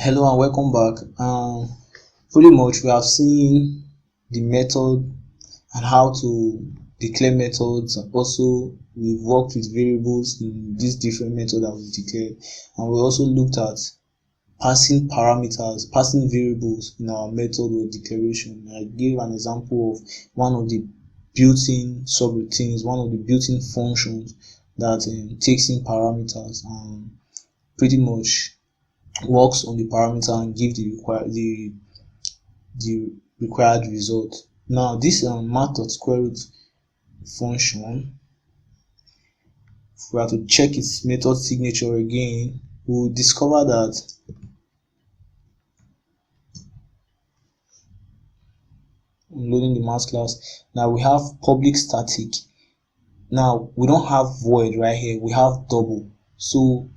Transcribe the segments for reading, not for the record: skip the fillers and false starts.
Hello and welcome back. Pretty much we have seen the method and how to declare methods. Also, we've worked with variables in this different method that we've declared, and we also looked at passing parameters, passing variables in our method or declaration. I gave an example of one of the built-in subroutines, one of the built-in functions that takes in parameters and pretty much works on the parameter and give the required result. Now this math.square root function, if we are to check its method signature again, we'll discover that I'm loading the math class. Now we have public static. Now we don't have void right here, we have double, so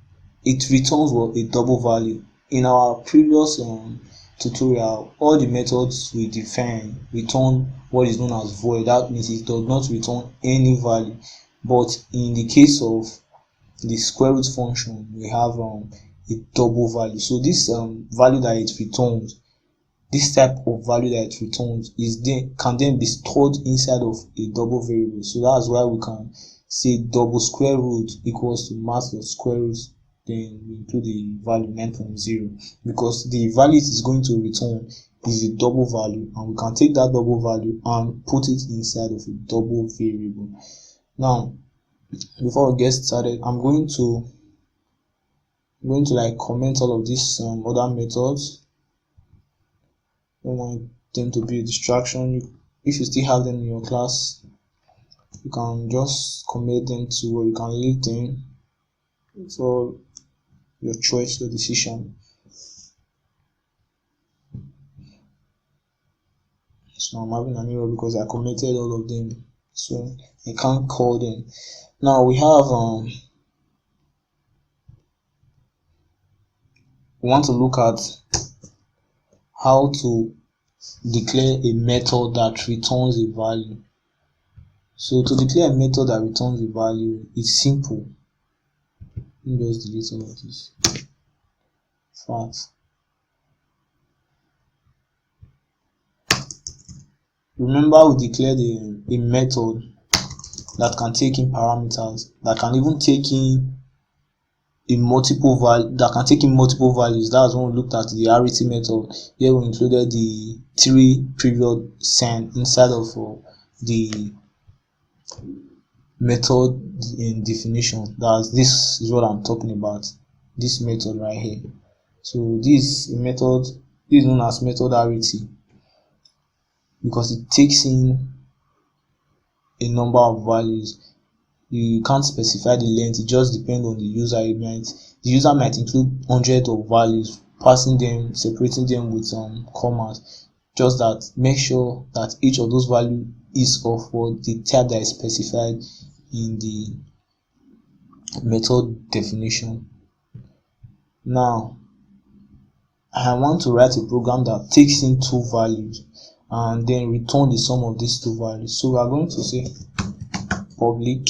it returns a double value. In our previous tutorial, all the methods we define return what is known as void. That means it does not return any value, but in the case of the square root function, we have a double value. So this value that it returns, this type of value that it returns can then be stored inside of a double variable. So that's why we can say double square root equals to math.square root, then we include the value 9.0, because the value it is going to return is a double value, and we can take that double value and put it inside of a double variable. Now before we get started, I'm going to like comment all of these other methods. Don't want them to be a distraction. If you still have them in your class, you can just commit them to, or you can leave them. It's all your choice, your decision. So I'm having an error because I committed all of them, so I can't call them. Now we have we want to look at how to declare a method that returns a value. So to declare a method that returns a value, it's simple. Let me just delete all of this. Fact. Remember, we declared a method that can take in parameters, that can even take in multiple values. That's when we looked at the arity method. Here we included the 3 period sign inside of the method in definition. This is what I'm talking about, this method right here. So this method is known as method arity because it takes in a number of values. You can't specify the length, it just depends on the user. The user might include hundreds of values, passing them, separating them with commas. Just that, make sure that each of those values is of the type that is specified in the method definition. Now I want to write a program that takes in 2 values and then return the sum of these 2 values. So we are going to say public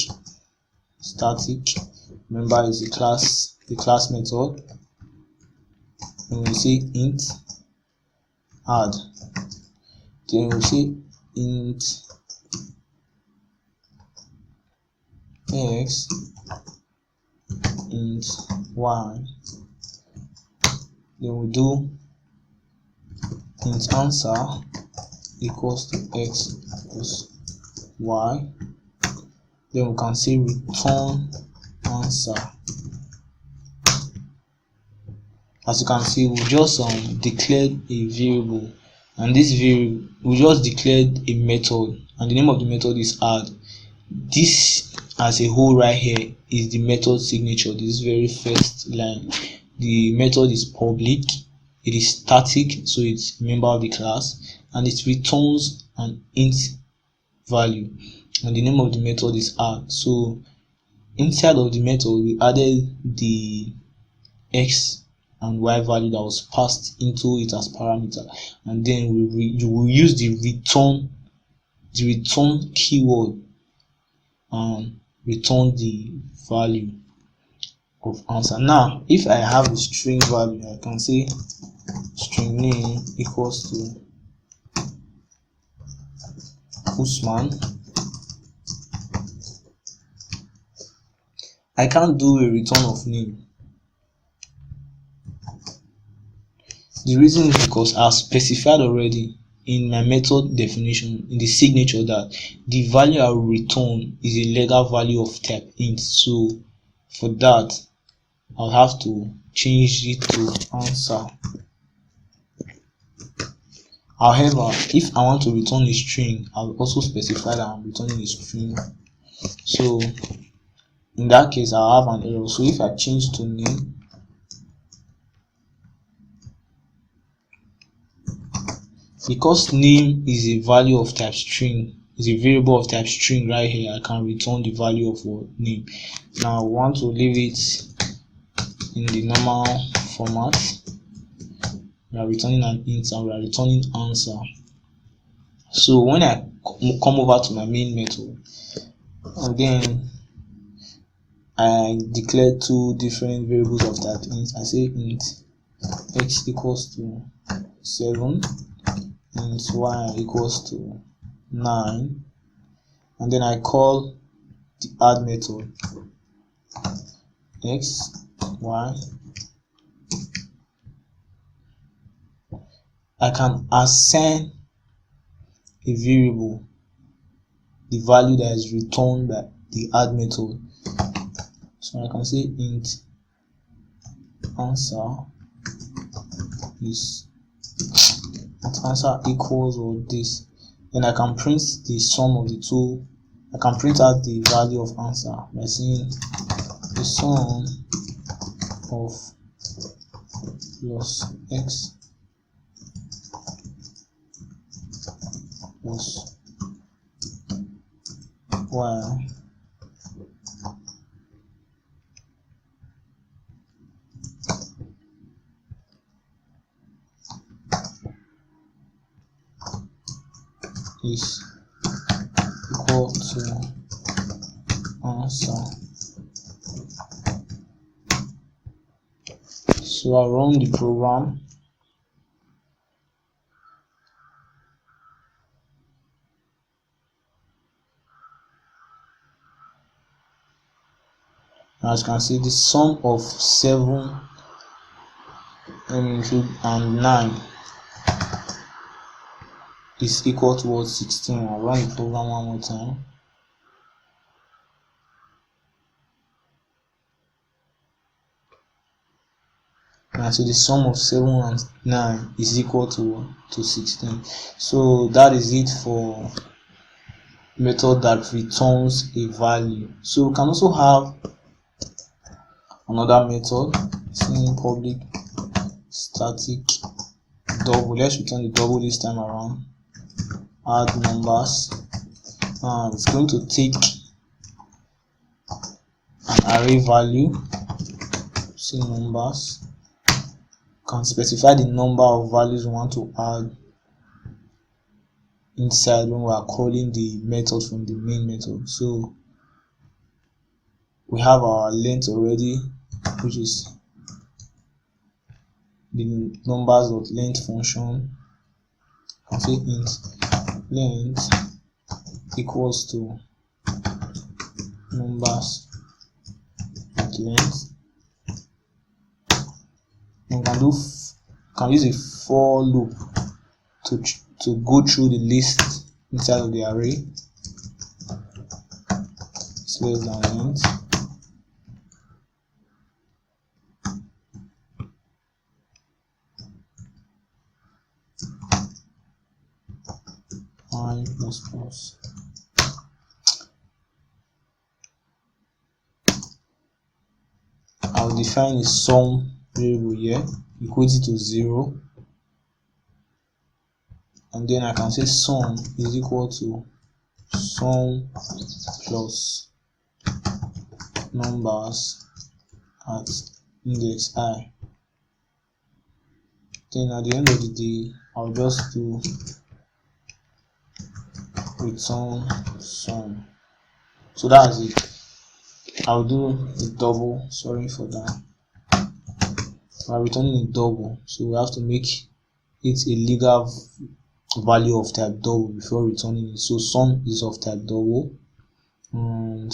static, remember is the class method, and we say int add, then we say int x, int y, then we do int answer equals to x plus y, then we can say return answer. As you can see, we just declared a variable, and this variable we just declared a method, and the name of the method is add. This as a whole right here is the method signature. This very first line, the method is public, it is static, so it's a member of the class, and it returns an int value, and the name of the method is add. So inside of the method we added the x and y value that was passed into it as parameter, and then you will use the return keyword and return the value. of answer. Now if I have a string value, I can say string name equals to Usman. I can't do a return of name. The reason is because I've specified already in my method definition in the signature that the value I will return is a legal value of type int. So for that I'll have to change it to answer. However, if I want to return a string, I'll also specify that I'm returning a string. So in that case I'll have an error. So if I change to name, because name is a value of type string, is a variable of type string right here, I can return the value of name. Now I want to leave it in the normal format. We are returning an int and we are returning answer. So when I come over to my main method and then I declare two different variables of type int, I say int x equals to 7 and y equals to 9, and then I call the add method x, y. I can assign a variable the value that is returned by the add method. So I can say int answer is answer equals or this. Then I can print the sum of the two. I can print out the value of answer by saying the sum of plus x plus y is equal to answer. So I run the program. As you can see, the sum of 7 and 9 is equal to 16. I'll run the program one more time. And so the sum of 7 and 9 is equal to 16. So that is it for method that returns a value. So we can also have another method saying public static double. Let's return the double this time around. Add numbers. It's going to take an array value, say numbers. You can specify the number of values we want to add inside when we are calling the method from the main method. So we have our length already, which is the numbers of length function. I say int length equals to numbers of length. You can use a for loop to go through the list inside of the array. It's less than length. I plus plus. I'll define a sum variable here, equals it to 0, and then I can say sum is equal to sum plus numbers at index I. Then at the end of the day, I'll just do return sum. So that's it. I'll do a double. Sorry for that. We're returning a double, so we have to make it a legal value of type double before returning it. So sum is of type double, and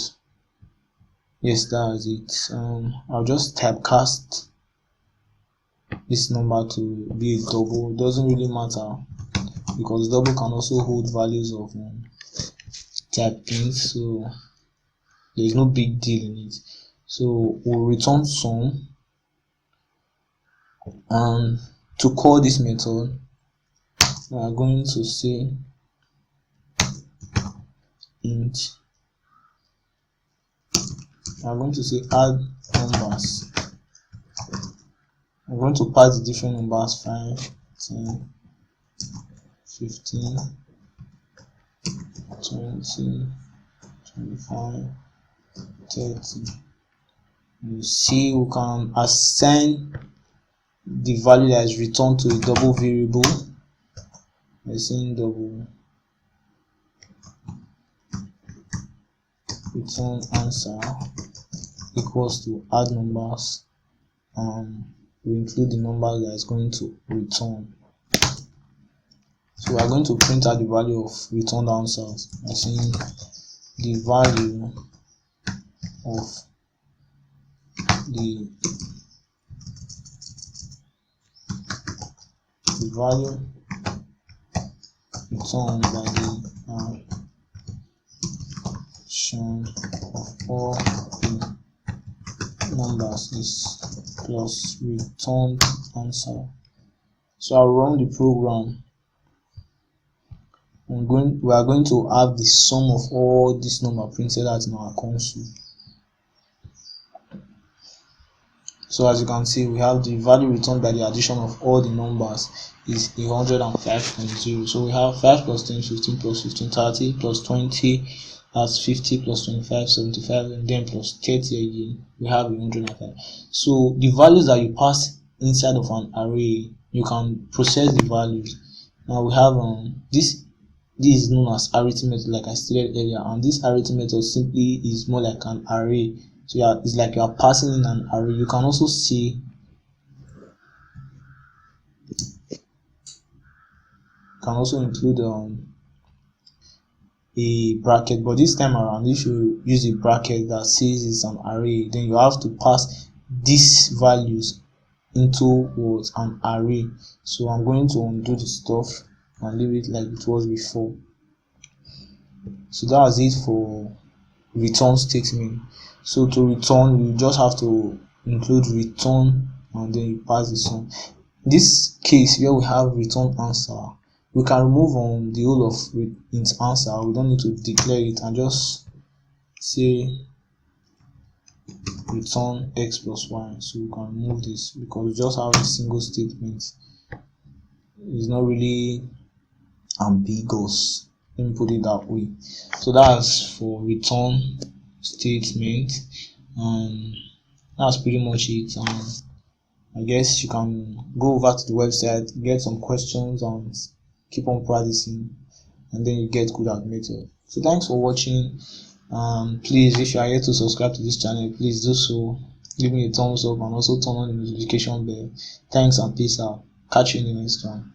yes, that's it. I'll just typecast this number to be a double. It doesn't really matter because double can also hold values of type things, so there's no big deal in it. So we'll return sum, and to call this method we are going to say int, we are going to say add numbers. I'm going to pass the different numbers 5, 10, 15, 20, 25, 30. You see, we can assign the value that is returned to a double variable. We're saying double return answer equals to add numbers, and we include the number that is going to return. So we are going to print out the value of returned answers by saying the value of the value returned by the addition of all the numbers is plus returned answer. So I'll run the program. We are going to have the sum of all this number printed out in our console. So as you can see, we have the value returned by the addition of all the numbers is 105.0. So we have 5 plus 10, 15 plus 15, 30 plus 20, that's 50 plus 25, 75, and then plus 30 again. We have 105. So the values that you pass inside of an array, you can process the values. Now we have this is known as arithmetic, like I stated earlier, and this arithmetic simply is more like an array. So yeah, it's like you are passing in an array. You can also see include a bracket, but this time around if you use a bracket that says it's an array, then you have to pass these values into what an array. So I'm going to undo the stuff and leave it like it was before. So that was it for return statement. So to return, you just have to include return and then you pass the sum. In this case where we have return answer, we can remove the whole of int answer. We don't need to declare it and just say return x plus y. So we can remove this because we just have a single statement. It's not really ambiguous, let me put it that way. So that's for return statement, and that's pretty much it. I guess you can go over to the website, get some questions, and keep on practicing, and then you get good at method. So thanks for watching. Please, if you are yet to subscribe to this channel, please do so. Give me a thumbs up and also turn on the notification bell. Thanks and peace out. Catch you in the next one.